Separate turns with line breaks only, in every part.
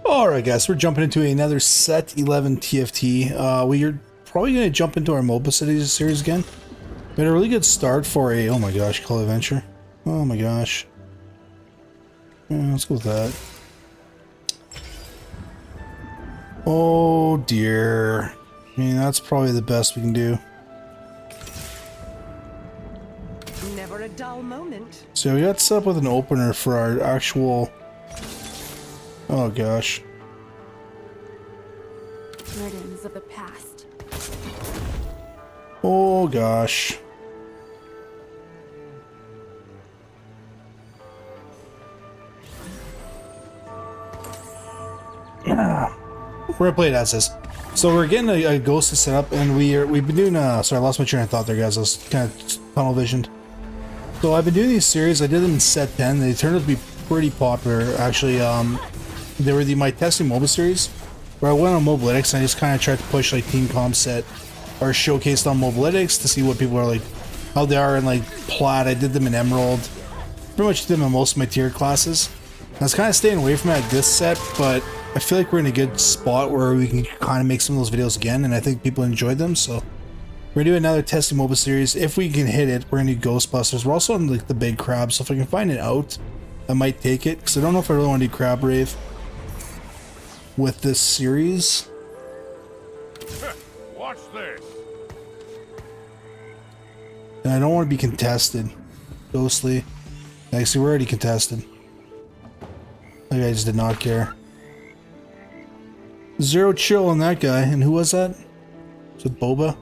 Alright guys, we're jumping into another set 11 TFT. We're probably going to jump into our Moba Cities series again. We had a really good start for a, oh my gosh, Call Adventure. Oh my gosh. Yeah, let's go with that. Oh dear. I mean, that's probably the best we can do.
Never a dull moment.
So we got set up with an opener for our actual... Oh gosh.
Burdens of the past.
Oh gosh. We're gonna play it as is. So we're getting a ghost to set up, and we've been doing sorry, I lost my train of thought there, guys. I was kind of tunnel visioned. So I've been doing these series. I did them in set 10. They turned out to be pretty popular, actually. They were my testing Moba series, where I went on Mobalytics and I just kind of tried to push like Team Comp set or showcased on Mobalytics to see what people are like, how they are in like Plat. I did them in Emerald. Pretty much did them in most of my tier classes. I was kind of staying away from it at this set, but I feel like we're in a good spot where we can kind of make some of those videos again, and I think people enjoyed them, so we're gonna do another testing Moba series. If we can hit it, we're gonna do Ghostbusters. We're also on like the big crab, so if I can find it out, I might take it, because I don't know if I really want to do crab rave with this series.
Watch this.
And I don't want to be contested. Ghostly. Actually, we're already contested. That guy just did not care. Zero chill on that guy. And who was that? Was it Boba?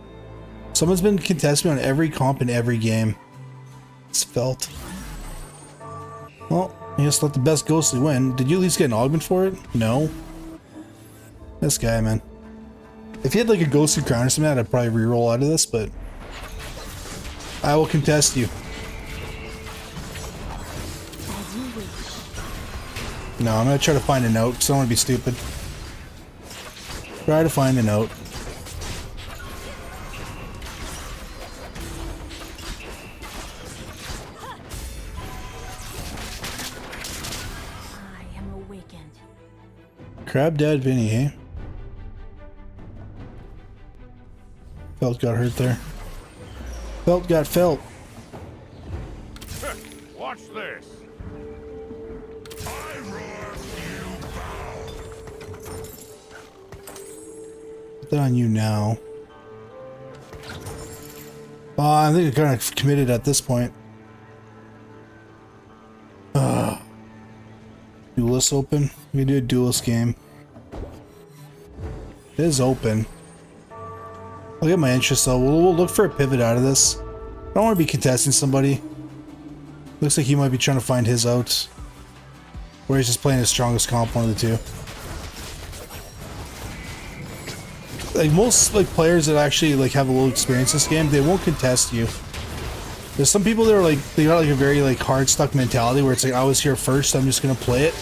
Someone's been contesting me on every comp in every game. It's felt. Well, I guess let the best ghostly win. Did you at least get an augment for it? No. This guy, man. If he had like a ghostly crown or something, I'd probably reroll out of this, but I will contest you. No, I'm gonna try to find a note because I don't want to be stupid. Try to find a note.
I am awakened.
Crab Dad Vinny, eh? Felt got hurt there. Felt got felt.
Watch this. I roar, you bow.
Put that on you now. I think I kind of committed at this point. Duelist open? We can do a duelist game. It is open. I'll get my interest though. We'll look for a pivot out of this. I don't want to be contesting somebody. Looks like he might be trying to find his out. Or he's just playing his strongest comp, one of the two. Like most like players that actually like have a little experience in this game, they won't contest you. There's some people that are like, they got like a very like hard stuck mentality where it's like, I was here first, I'm just gonna play it.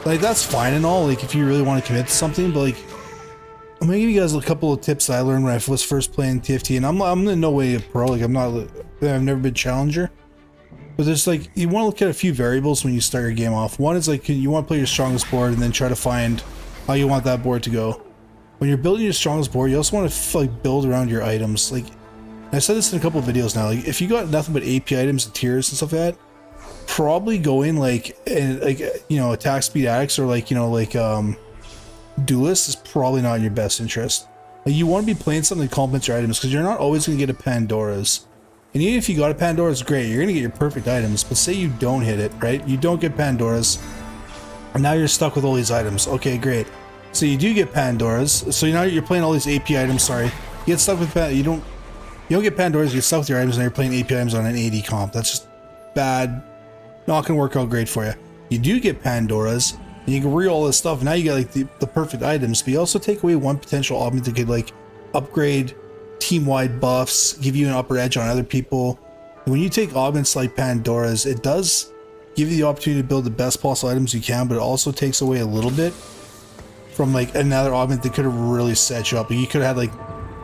Like that's fine and all, like if you really want to commit to something, but like I'm gonna give you guys a couple of tips that I learned when I was first playing TFT, and I'm in no way a pro, like I've never been challenger. But there's like, you want to look at a few variables when you start your game off. One is like, you want to play your strongest board and then try to find how you want that board to go. When you're building your strongest board, you also want to like build around your items. Like, I said this in a couple of videos now, like if you got nothing but AP items and tiers and stuff like that, probably going like you know, attack speed addicts or like, you know, like duelist is probably not in your best interest. Like you want to be playing something that complements your items, because you're not always going to get a Pandora's. And even if you got a Pandora's, great, you're going to get your perfect items, but say you don't hit it, right? You don't get Pandora's, and now you're stuck with all these items. Okay, great. So you do get Pandora's, so now you're playing all these AP items, sorry. You get stuck with you don't get Pandora's, you get stuck with your items, and you're playing AP items on an 80 comp. That's just bad. Not going to work out great for you. You do get Pandora's, and you can read all this stuff. Now you got like the perfect items, but you also take away one potential augment that could like upgrade team-wide buffs, give you an upper edge on other people. And when you take augments like Pandora's, it does give you the opportunity to build the best possible items you can, but it also takes away a little bit from like another augment that could have really set you up. You could have had like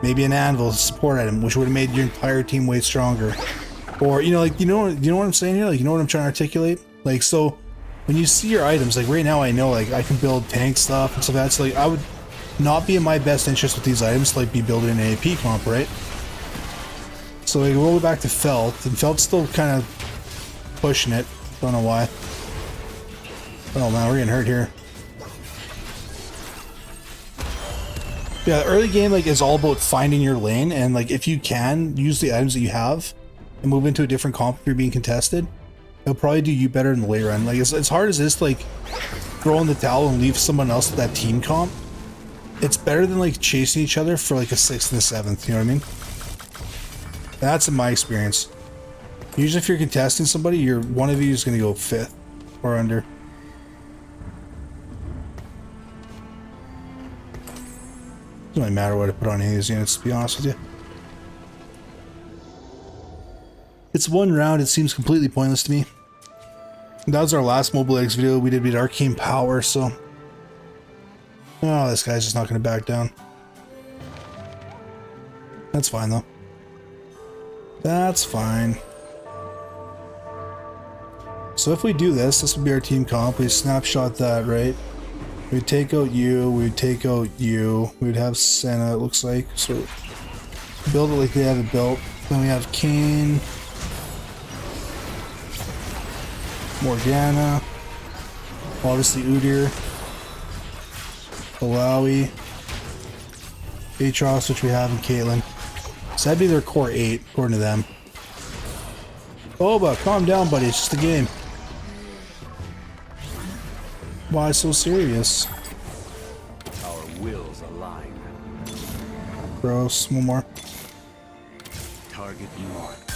maybe an anvil support item, which would have made your entire team way stronger. Or you know, like you know what I'm saying here? Like, you know what I'm trying to articulate? Like, so when you see your items, like right now I know like I can build tank stuff and stuff like that, so like I would not be in my best interest with these items to like be building an AP comp, right? So like we'll go back to Felt, and Felt's still kind of pushing it. Don't know why. Oh man, we're getting hurt here. Yeah, the early game like is all about finding your lane, and like if you can use the items that you have and move into a different comp if you're being contested, it'll probably do you better in the late run. Like as hard as this to like throw in the towel and leave someone else with that team comp, it's better than like chasing each other for like a 6th and a 7th, you know what I mean? That's in my experience. Usually if you're contesting somebody, one of you is going to go 5th or under. Doesn't really matter what I put on any of these units, to be honest with you. It's one round, it seems completely pointless to me. That was our last Mobile X video. We did beat Arcane Power, so... Oh, this guy's just not going to back down. That's fine, though. That's fine. So if we do this, this would be our team comp. We snapshot that, right? We'd take out you, we'd take out you, we'd have Senna, it looks like. So build it like they have it built. Then we have Kane, Morgana, obviously Udyr, Malawi, Atros, which we have, and Caitlyn. So that'd be their core 8, according to them. Moba, calm down, buddy, it's just a game. Why so serious?
Our wills align.
Gross. One more.
Target marked.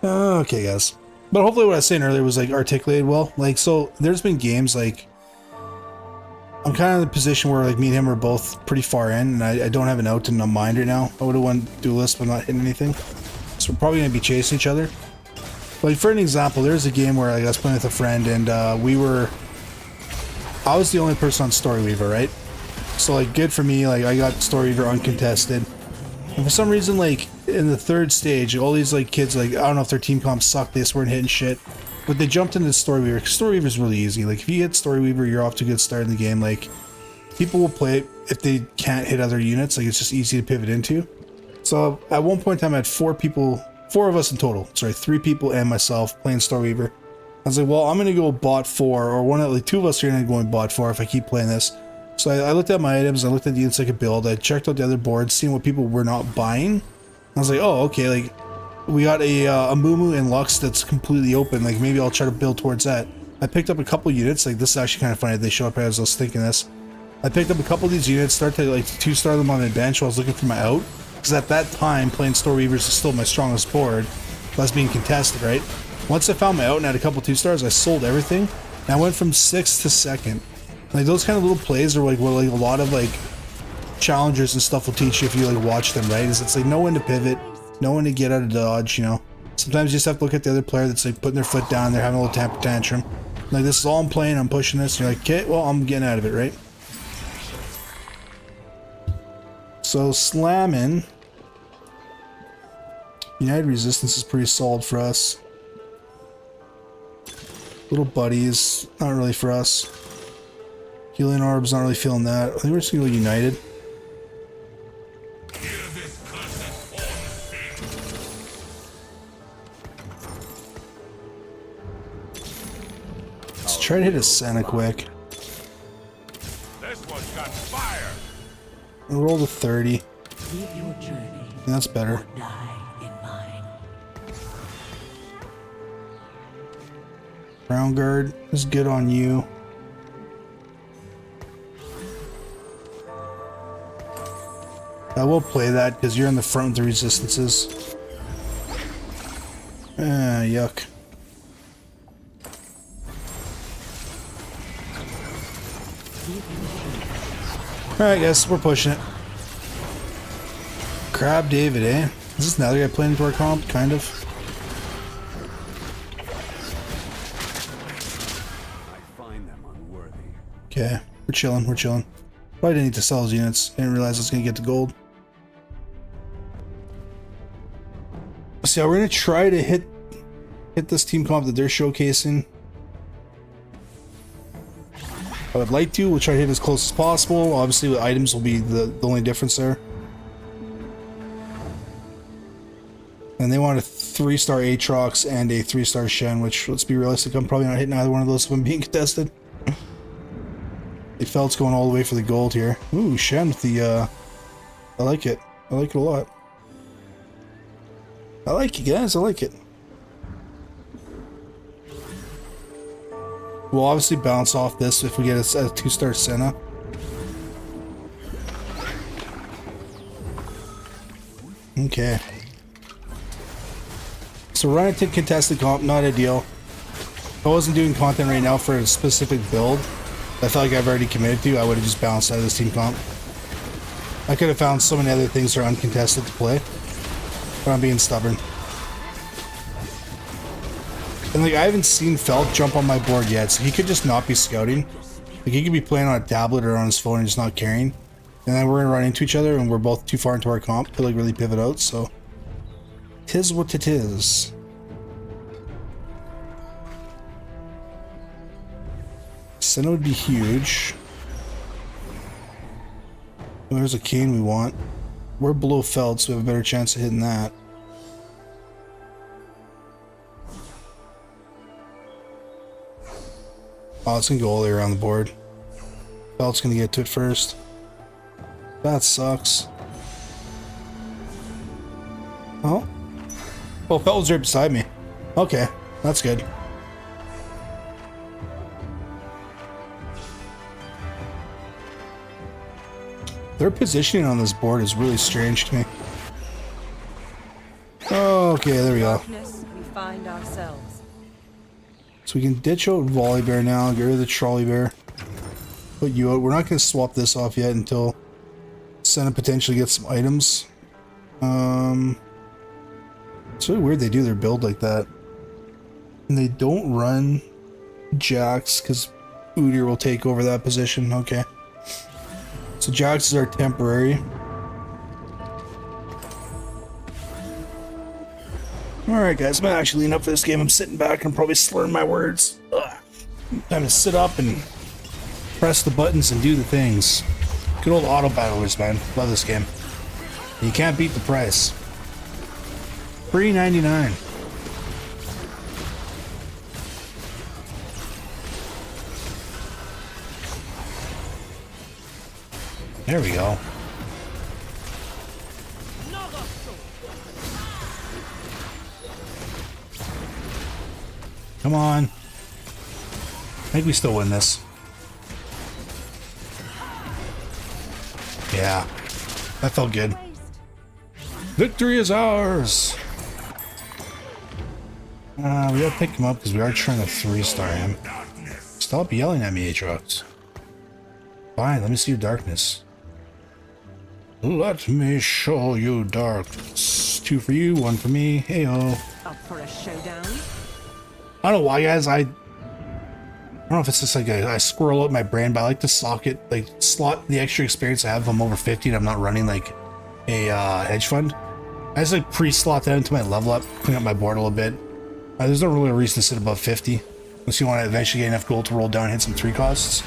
Okay, guys. But hopefully what I was saying earlier was like articulated well. Like, so there's been games like I'm kind of in the position where like me and him are both pretty far in, and I don't have an out in my mind right now. I would have won duelist but not hitting anything. So we're probably gonna be chasing each other. Like for an example, there's a game where like, I was playing with a friend, and I was the only person on Story Weaver, right? So like good for me, like I got Story Weaver uncontested. And for some reason, like in the 3rd stage, all these like kids, like I don't know if their team comps sucked, they just weren't hitting shit. But they jumped into Story Weaver, because Story Weaver is really easy. Like if you hit Story Weaver, you're off to a good start in the game. Like people will play it if they can't hit other units, like it's just easy to pivot into. So at one point in time I had 4 of us in total. Sorry, 3 people and myself playing Story Weaver. I was like, well, I'm gonna go bot 4, or one of like 2 of us are gonna go in bot 4 if I keep playing this. So I looked at my items, I looked at the units I could build, I checked out the other boards, seeing what people were not buying. I was like, oh, okay, like we got a Mumu and Lux that's completely open, like maybe I'll try to build towards that. I picked up a couple units, like this is actually kind of funny that they show up as I was thinking this. I picked up a couple of these units, started to like 2-star them on the bench while I was looking for my out. Because at that time, playing Story Weavers is still my strongest board. That's being contested, right? Once I found my out and had a couple 2-stars, I sold everything. And I went from 6th to 2nd. Like those kind of little plays are like what like a lot of like challengers and stuff will teach you if you like watch them, right? Is it's like know when to pivot, know when to get out of dodge, you know. Sometimes you just have to look at the other player that's like putting their foot down, they're having a little temper tantrum. Like this is all I'm playing, I'm pushing this, and you're like, okay, well I'm getting out of it, right? So slamming. United Resistance is pretty solid for us. Little buddies, not really for us. Healing Orbs, not really feeling that. I think we're just gonna go United. Let's try to hit a Senna quick.
This one's got fire.
And roll to 30.
Leave your journey.
That's better.
Die in mine.
Ground Guard is good on you. I will play that because you're in the front with the resistances. Yuck. Alright guys, we're pushing it. Crab David, eh? Is this another guy playing into our comp? Kind of.
I find them unworthy.
Okay, we're chilling, we're chilling. Probably didn't need to sell his units. Didn't realize I was gonna get the gold. So yeah, we're gonna try to hit hit this team comp that they're showcasing. I would like to. We'll try to hit as close as possible. Obviously, the items will be the only difference there. And they want a 3-star Aatrox and a 3-star Shen, which, let's be realistic, I'm probably not hitting either one of those if I'm being contested. They felt it's going all the way for the gold here. Ooh, Shen with the, I like it. I like it a lot. I like it, guys. I like it. We'll obviously bounce off this if we get a 2-star Senna. Okay. So running to contested comp, not ideal. If I wasn't doing content right now for a specific build I felt like I've already committed to, I would have just bounced out of this team comp. I could have found so many other things that are uncontested to play, but I'm being stubborn. And like, I haven't seen Felt jump on my board yet, so he could just not be scouting. Like, he could be playing on a tablet or on his phone and just not caring. And then we're gonna run into each other and we're both too far into our comp to like really pivot out, so. 'Tis what it is. Senna would be huge. Oh, there's a cane we want. We're below Felt, so we have a better chance of hitting that. Oh, it's gonna go all the way around the board. Felt's gonna get to it first. That sucks. Oh. Oh, Felt was right beside me. Okay, that's good. Their positioning on this board is really strange to me. Okay, there we go.
Darkness, we find ourselves.
So we can ditch out Volley Bear now, get rid of the Trolley Bear. Put you out. We're not going to swap this off yet until Senna potentially gets some items. It's really weird they do their build like that. And they don't run Jax because Udyr will take over that position. Okay. So Jax is our temporary. Alright guys, I'm actually leaning up for this game. I'm sitting back and probably slurring my words. Ugh. Time to sit up and press the buttons and do the things. Good old auto battlers, man. Love this game. You can't beat the price. $3.99. There we go. Come on. I think we still win this. Yeah. That felt good. Victory is ours! We gotta pick him up because we are trying to 3-star him. Stop yelling at me, Aatrox. Fine, let me see your darkness. Let me show you darkness. 2 for you, 1 for me. Heyo.
Up for a showdown?
I don't know why, guys. I don't know if it's just like I squirrel out my brain, but I like to slot the extra experience I have if I'm over 50 and I'm not running like a hedge fund. I just like pre-slot that into my level up, clean up my board a little bit. There's no really reason to sit above 50 unless you want to eventually get enough gold to roll down and hit some 3 costs.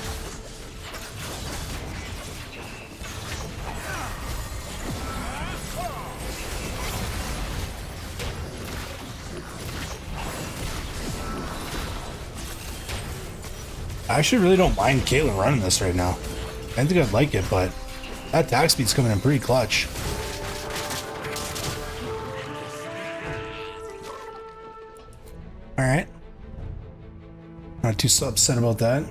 I actually really don't mind Caitlyn running this right now. I think I'd like it, but that attack speed's coming in pretty clutch. Alright. Not too upset about that.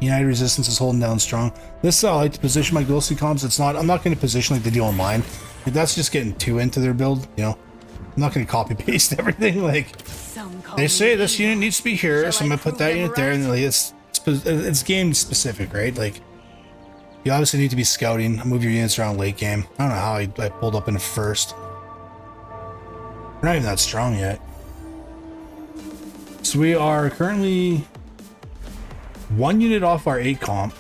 United Resistance is holding down strong. This I like to position my ghostly comps. I'm not going to position like they do online. Like, that's just getting too into their build, you know. I'm not going to copy paste everything. Like, they say this unit needs to be here, so I'm going to put that unit there, and like, it's game specific, right? Like, you obviously need to be scouting, move your units around late game. I don't know how I pulled up in first. We're not even that strong yet. So we are currently 1 unit off our 8 comp,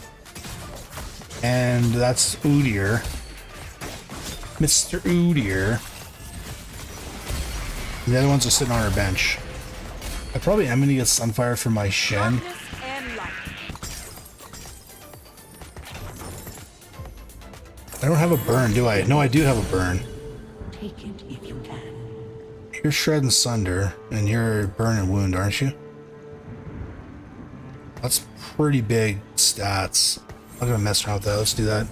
and that's Udyr. Mr. Udyr. And the other ones are sitting on our bench. I probably am gonna get Sunfire for my Shen.
Darkness and light.
I don't have a burn, do I? No, I do have a burn.
Take it if you can.
You're Shred and Sunder, and you're Burn and Wound, aren't you? That's pretty big stats. I'm not gonna mess around with that. Let's do that.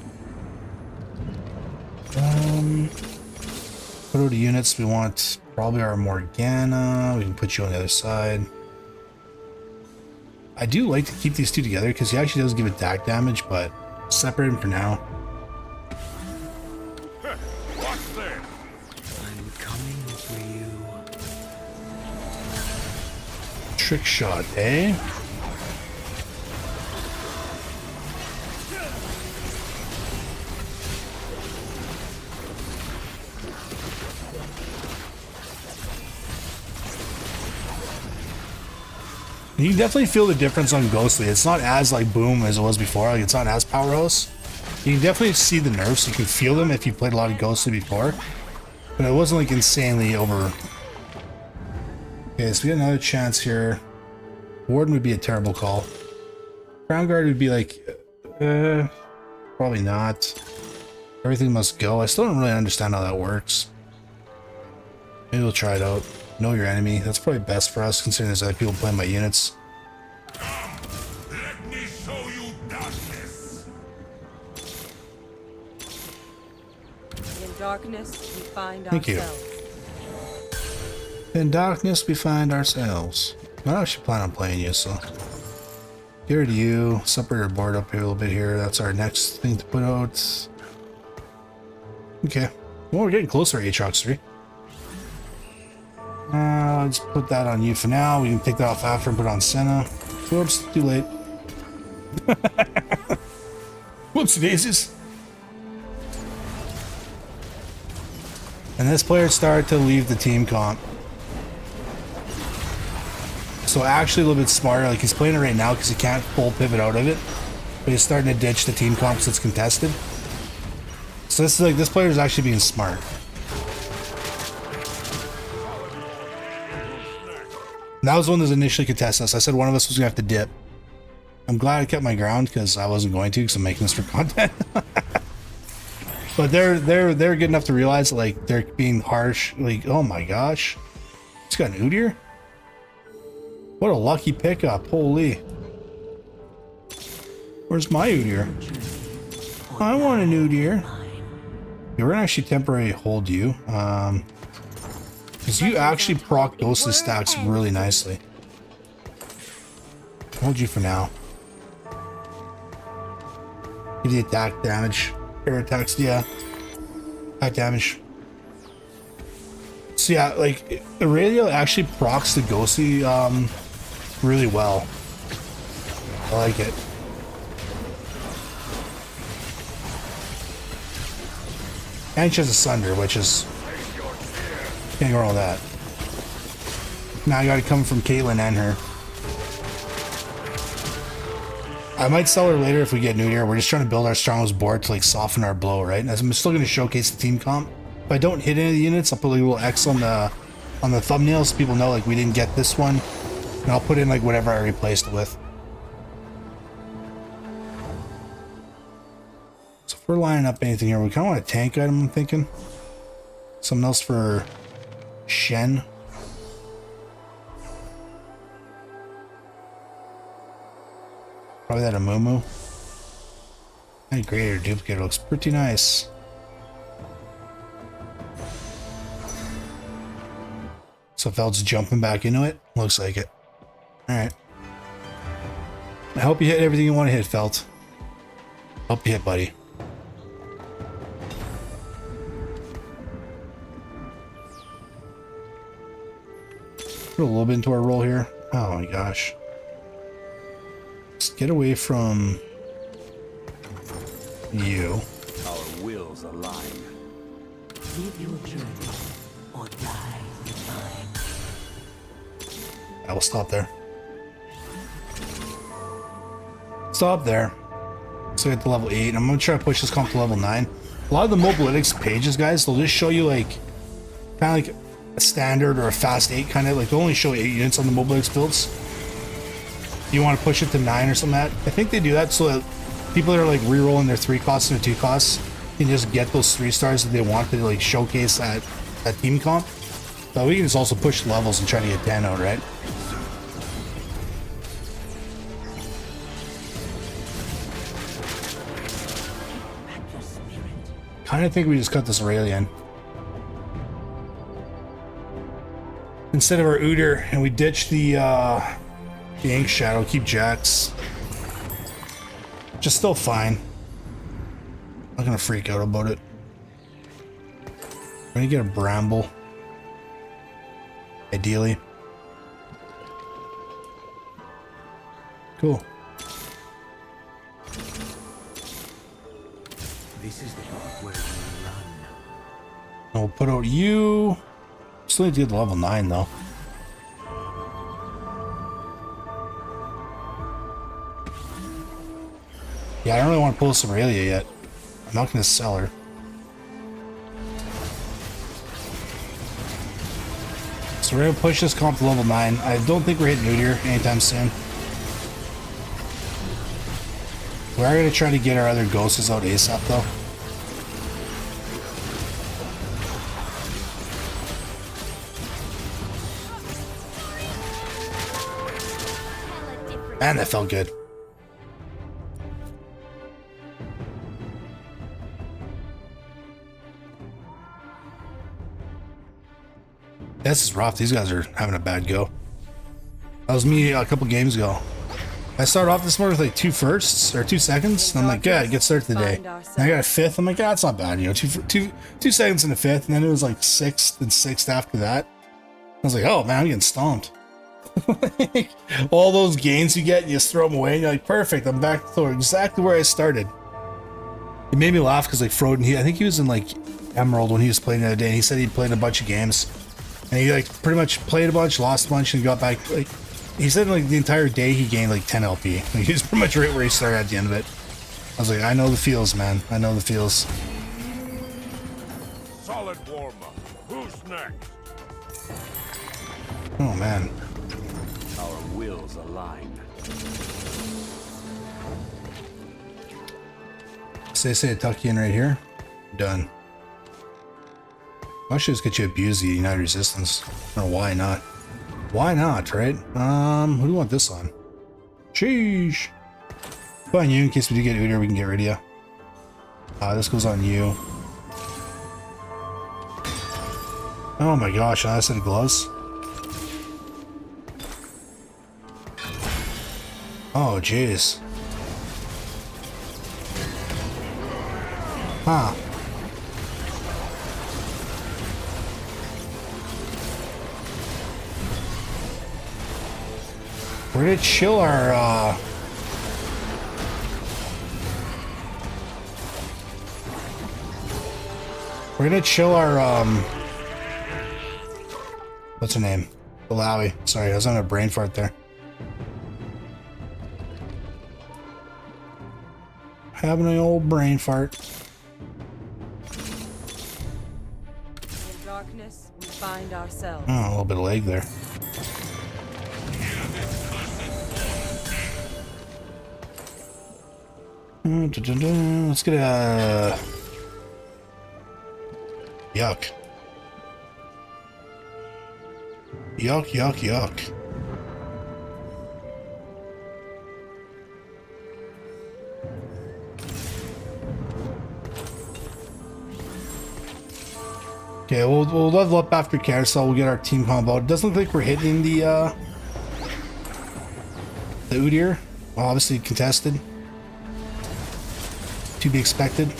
Put out the units. We want probably our Morgana. We can put you on the other side. I do like to keep these two together because he actually does give attack damage, but separate him for now.
What's this?
I'm coming for you.
Trick shot, eh? You can definitely feel the difference on Ghostly. It's not as like boom as it was before. Like it's not as powerhouse. You can definitely see the nerfs. You can feel them if you played a lot of Ghostly before. But it wasn't like insanely over. Okay, so we got another chance here. Warden would be a terrible call. Crown Guard would be like, probably not. Everything must go. I still don't really understand how that works. Maybe we'll try it out. Know your enemy. That's probably best for us considering there's other people playing my units.
Let me show you darkness.
In darkness, we find
Thank you.
ourselves.
In darkness, we find ourselves. I actually plan on playing you, so. Get rid of you. Separate our board up here a little bit here. That's our next thing to put out. Okay. Well, we're getting closer, Aatrox 3. Let's put that on you for now. We can take that off after and put it on Senna. Whoops, too late. Whoops daisies. And this player started to leave the team comp. So actually a little bit smarter. Like he's playing it right now because he can't full pivot out of it. But he's starting to ditch the team comp because it's contested. So this is like, this player is actually being smart. And that was one that was initially contested us. I said one of us was gonna have to dip. I'm glad I kept my ground because I wasn't going to because I'm making this for content. But they're good enough to realize that, like, they're being harsh. Like, oh my gosh, he's got an Udyr. What a lucky pickup! Holy. Where's my Udyr? I want an Udyr. Yeah, we're gonna actually temporarily hold you. Because you actually proc Ghostly stacks really nicely. Hold you for now. Give the attack damage. Air attacks, yeah. Attack damage. So yeah, like, Aurelia actually procs the Ghostly really well. I like it. And she has a Sunder, which is... Can't go wrong with that. Now I got it coming from Caitlyn and her. I might sell her later if we get new here. We're just trying to build our strongest board to like soften our blow, right? And I'm still going to showcase the team comp. If I don't hit any of the units, I'll put like a little X on the thumbnail so people know like we didn't get this one. And I'll put in like whatever I replaced it with. So if we're lining up anything here, we kind of want a tank item, I'm thinking. Something else for Shen. Probably that a Mumu. And greater duplicate looks pretty nice. So Felt's jumping back into it. Looks like it. Alright. I hope you hit everything you want to hit, Felt. Hope you hit, buddy. Put a little bit into our roll here. Oh my gosh. Let's get away from you.
Our wills align.
Live your journey or die in mine.
I will stop there. Stop there. So get to level 8. I'm going to try to push this comp to level 9. A lot of the Mobalytics pages, guys, they'll just show you like, kind of like a standard or a fast 8 kind of, like they only show 8 units on the Moba builds. You want to push it to 9 or something like that. I think they do that so that people that are like re-rolling their 3 costs and their 2 costs can just get those 3 stars that they want to like showcase that team comp. But we can just also push levels and try to get 10 out, right? Kind of think we just cut this Aurelian instead of our Uter, and we ditch the Ink Shadow, keep Jax. Just still fine. I'm not gonna freak out about it. I'm gonna get a Bramble. Ideally. Cool.
This is the part where we run.
And we'll put out you. Still need to get to level 9 though. Yeah, I don't really want to pull this Aurelia yet. I'm not going to sell her. So we're going to push this comp to level 9. I don't think we're hitting Udyr anytime soon. We are going to try to get our other ghosts out ASAP though. Man, that felt good. This is rough. These guys are having a bad go. That was me a couple games ago. I started off this morning with like 2 firsts or 2 seconds, and I'm like, yeah, good start to the day. And I got a 5th. I'm like, yeah, it's not bad, you know, two seconds in a 5th, and then it was like 6th and 6th after that. I was like, oh man, I'm getting stomped. All those gains you get, you just throw them away, and you're like, perfect, I'm back to exactly where I started. It made me laugh because like Froden, I think he was in like Emerald when he was playing the other day, and he said he'd played a bunch of games. And he like pretty much played a bunch, lost a bunch, and got back. Like he said, like the entire day he gained like 10 LP. Like, he was pretty much right where he started at the end of it. I was like, I know the feels, man. I know the feels.
Solid warm-up. Who's next?
Oh man.
Our wills align.
Say to tuck you in right here. Done. I should just get you abused the United Resistance. I don't know why not. Why not, right? Who do you want this on? Sheesh. Put on you in case we do get Udyr, we can get rid of you. This goes on you. Oh my gosh, another set of gloves. Oh jeez. Huh. We're gonna chill our, what's her name? Malawi. Sorry, I was on a brain fart there. Having an old brain fart.
In darkness, we find ourselves.
Oh, a little bit of leg there. Let's get a yuck. Yuck, yuck, yuck. Okay, we'll level up after carousel. We'll get our team combo. It doesn't look like we're hitting the Udyr. Well, obviously contested. To be expected.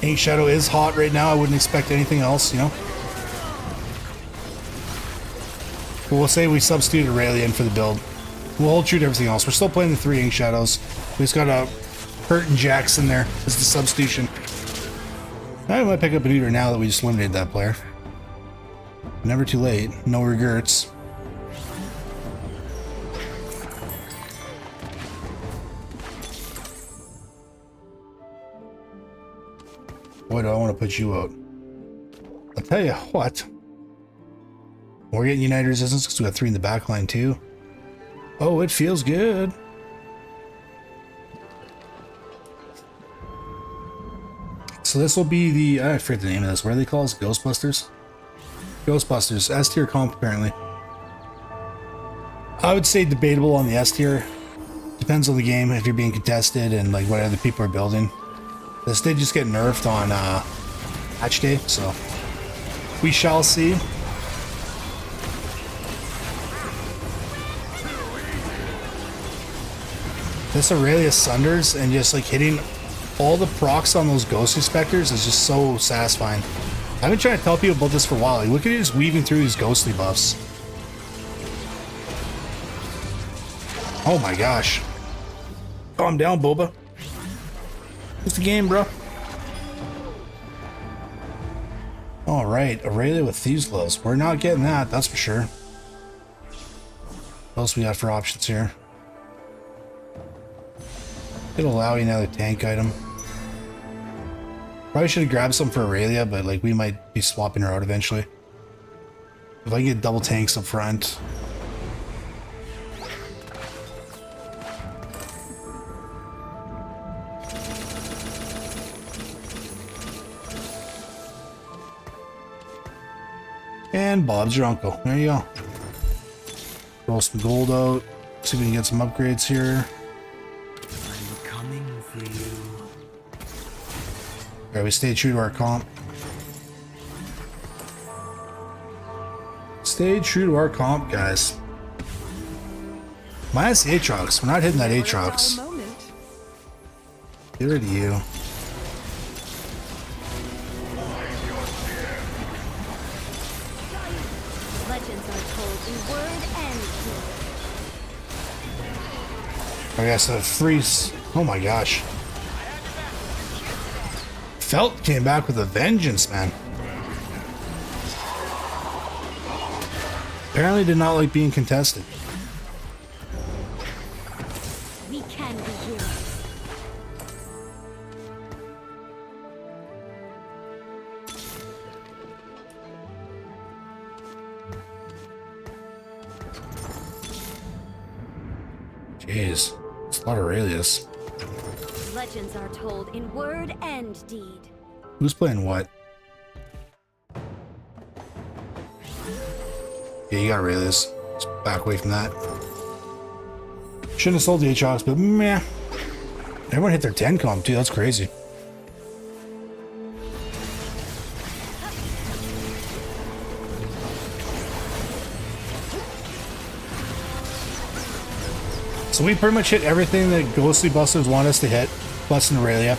Ink Shadow is hot right now. I wouldn't expect anything else, you know. But we'll say we substitute Aurelian for the build. We'll hold true to everything else. We're still playing the 3 Ink Shadows. We just got a Hurt and Jax in there as the substitution. I might pick up an Udyr now that we just eliminated that player. Never too late. No regrets. Boy, do I want to put you out. I'll tell you what. We're getting United Resistance because we got 3 in the back line too. Oh, it feels good. So this will be the, I forget the name of this. What are they called? Ghostbusters? Ghostbusters. S tier comp apparently. I would say debatable on the S tier. Depends on the game, if you're being contested and like what other people are building. This did just get nerfed on patch day, so we shall see. This Aurelia Sunders and just like hitting all the procs on those Ghost Inspectors is just so satisfying. I've been trying to tell people about this for a while. Like, look at you just weaving through these ghostly buffs. Oh my gosh. Calm down, Boba. It's the game, bro. Alright, Aurelia with Thieves' Gloves. We're not getting that, that's for sure. What else we got for options here? It'll allow you another tank item. Probably should have grabbed some for Aurelia, but like we might be swapping her out eventually. If I can get double tanks up front. And Bob's your uncle. There you go. Roll some gold out. See if we can get some upgrades here.
I'm coming for you.
Alright, we stay true to our comp. Stay true to our comp, guys. Minus the Aatrox. We're not hitting that Aatrox. Get rid of you.
Legends are told in word and deed.
I guess the freeze. Oh my gosh. Felt came back with a vengeance, man. Apparently did not like being contested.
We can be heroes.
Jeez. It's a lot of Aurelius.
Legends are told in word and deed.
Who's playing what? Yeah, you got Aurelius. Just back away from that. Shouldn't have sold the Aatrox, but meh. Everyone hit their 10 comp too, that's crazy. So we pretty much hit everything that Ghostly Busters want us to hit, plus an Aurelia.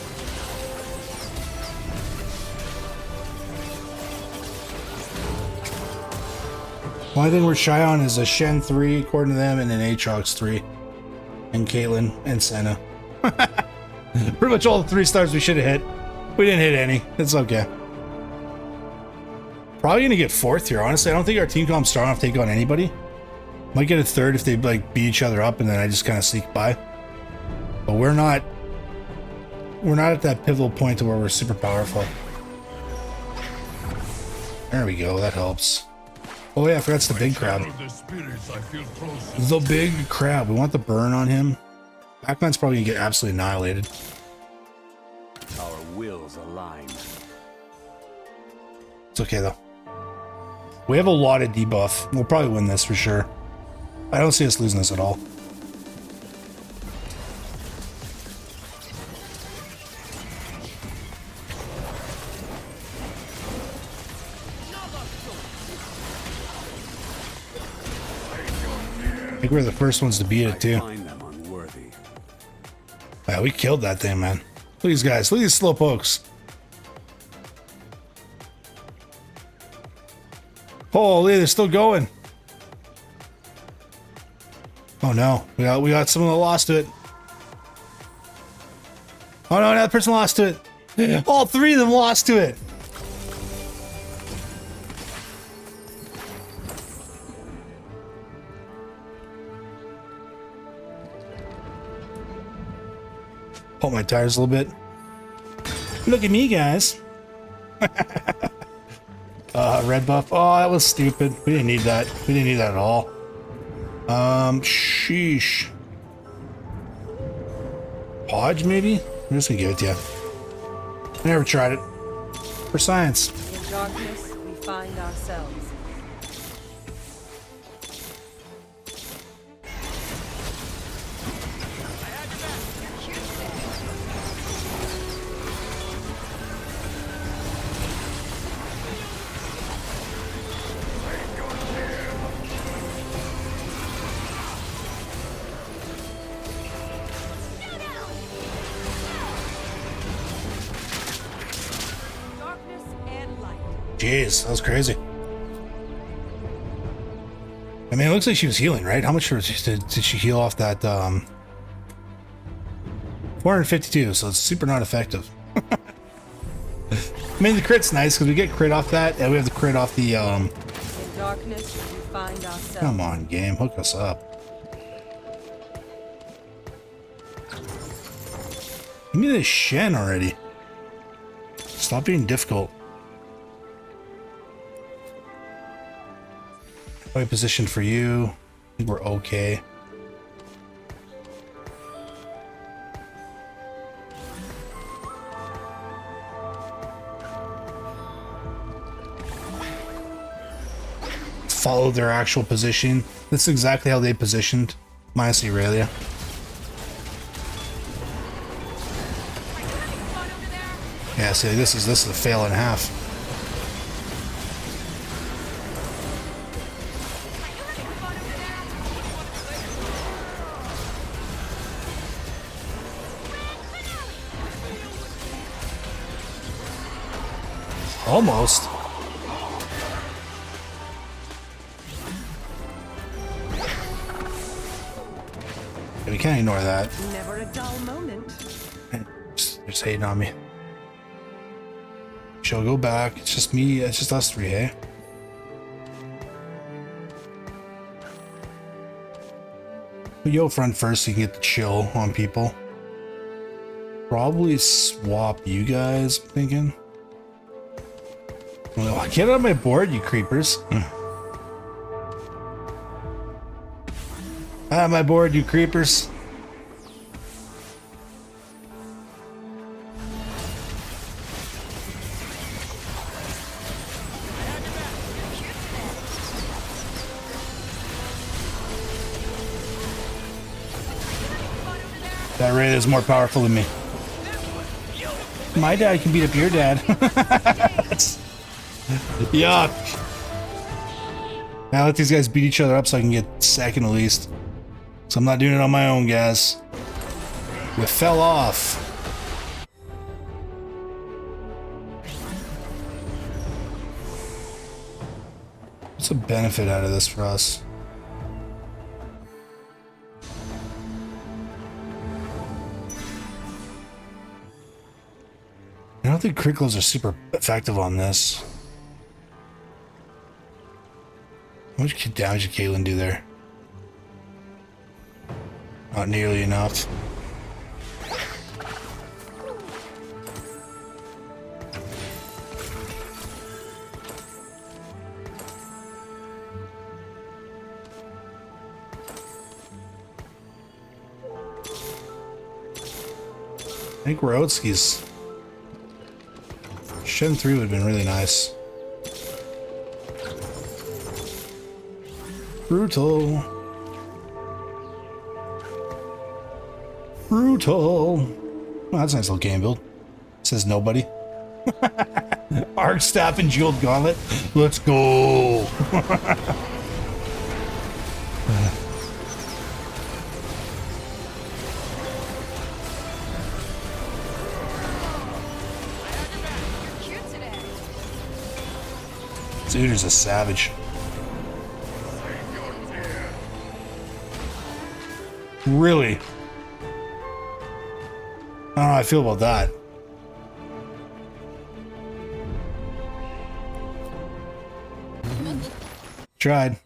Only thing we're shy on is a Shen 3, according to them, and an Aatrox 3. And Caitlyn and Senna. Pretty much all the 3 stars we should have hit. We didn't hit any. It's okay. Probably gonna get 4th here, honestly. I don't think our team comp's strong enough to take on anybody. Might get a 3rd if they like beat each other up and then I just kind of sneak by. But we're not at that pivotal point to where we're super powerful. There we go, that helps. Oh yeah, I forgot it's the big crab. The big crab. We want the burn on him. Backline's probably gonna get absolutely annihilated.
Our wills align.
It's okay though. We have a lot of debuff. We'll probably win this for sure. I don't see us losing this at all. I think we're the first ones to beat it too.
Find them unworthy.
Yeah, we killed that thing, man. Look at these guys. Look at these slow pokes. Holy, they're still going. Oh no, we got someone that lost to it. Oh no, that person lost to it. All 3 of them lost to it. Pump my tires a little bit. Look at me, guys. Red buff. Oh, that was stupid. We didn't need that. We didn't need that at all. Sheesh. Podge, maybe? I'm just gonna give it to you. I never tried it. For science.
In darkness, we find ourselves. Darkness and light.
Jeez, that was crazy. I mean, it looks like she was healing, right? How much did she heal off that, 452, so it's super not effective. I mean, the crit's nice, because we get crit off that, and we have the crit off the,
In darkness, we find ourselves.
Come on, game, hook us up. Give me this Shen already. Stop being difficult. Right position for you. I think we're okay. Follow their actual position. That's exactly how they positioned. Minus the Aurelia. Yeah, see, this is a fail and a half. Almost. We can't ignore that.
Never a dull moment.
They're just hating on me. She'll go back. It's just me. It's just us three, hey? Put Yo front first so you can get the chill on people. Probably swap you guys, I'm thinking. Well, get on my board, you creepers. On my board, you creepers. That raid is more powerful than me. My dad can beat up your dad. Yuck. Now let these guys beat each other up so I can get second at least. So I'm not doing it on my own, guys. We fell off. What's the benefit out of this for us? I don't think crit gloves are super effective on this. How much damage did Caitlyn do there? Not nearly enough. I think Rodsky's Shen 3 would have been really nice. Brutal. Brutal. Oh, that's a nice little game build. Says nobody. Arc Staff and Jeweled Gauntlet. Let's go. Zooter's a savage. Really? I don't know how I feel about that. Tried.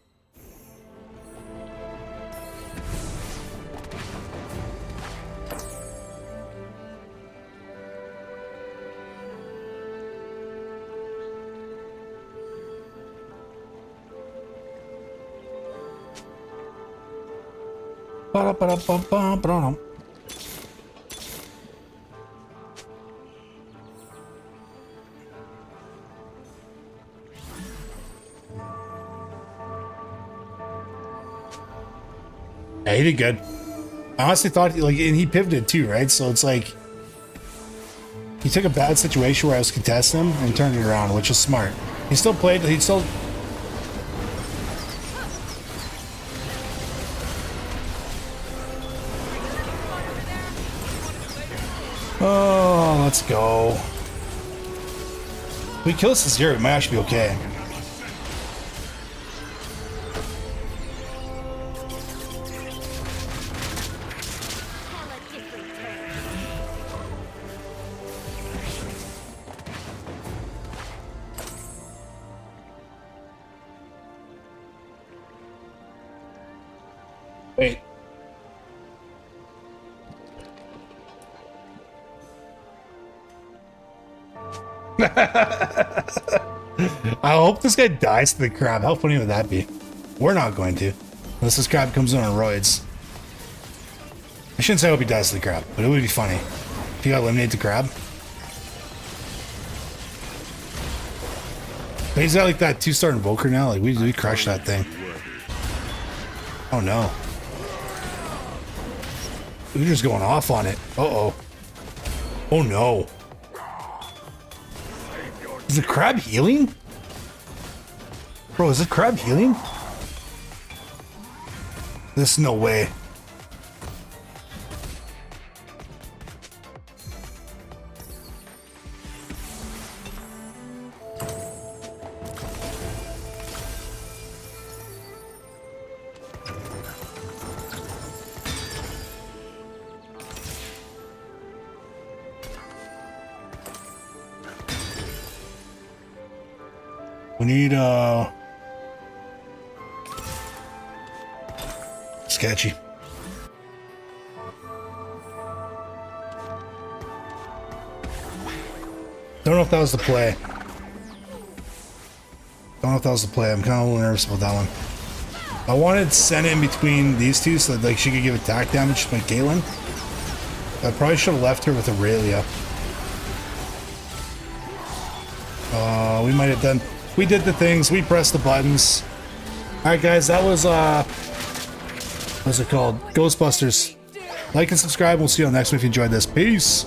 Ba-da-ba-da-bum-bum-ba-dum. Yeah, he did good. I honestly thought, like, and he pivoted too, right? So it's like he took a bad situation where I was contesting him and turned it around, which is smart. He still played. He still. Oh, let's go. If we kill this to 0, we might actually be okay. Wait. I hope this guy dies to the crab. How funny would that be? We're not going to. Unless this crab comes in on roids. I shouldn't say I hope he dies to the crab, but it would be funny if he got eliminated the crab. But he's got like that 2-star invoker now. Like we crushed that thing. Oh no. We're just going off on it. Uh-oh. Oh no. Is the crab healing? Bro, is the crab healing? There's no way. We need, sketchy. Don't know if that was the play. Don't know if that was the play. I'm kind of a little nervous about that one. I wanted Senna in between these two so that like she could give attack damage to my Galen. I probably should have left her with Aurelia. We might have done... We did the things. We pressed the buttons. Alright guys, that was, what's it called? Ghostbusters. Like and subscribe. We'll see you on the next one if you enjoyed this. Peace!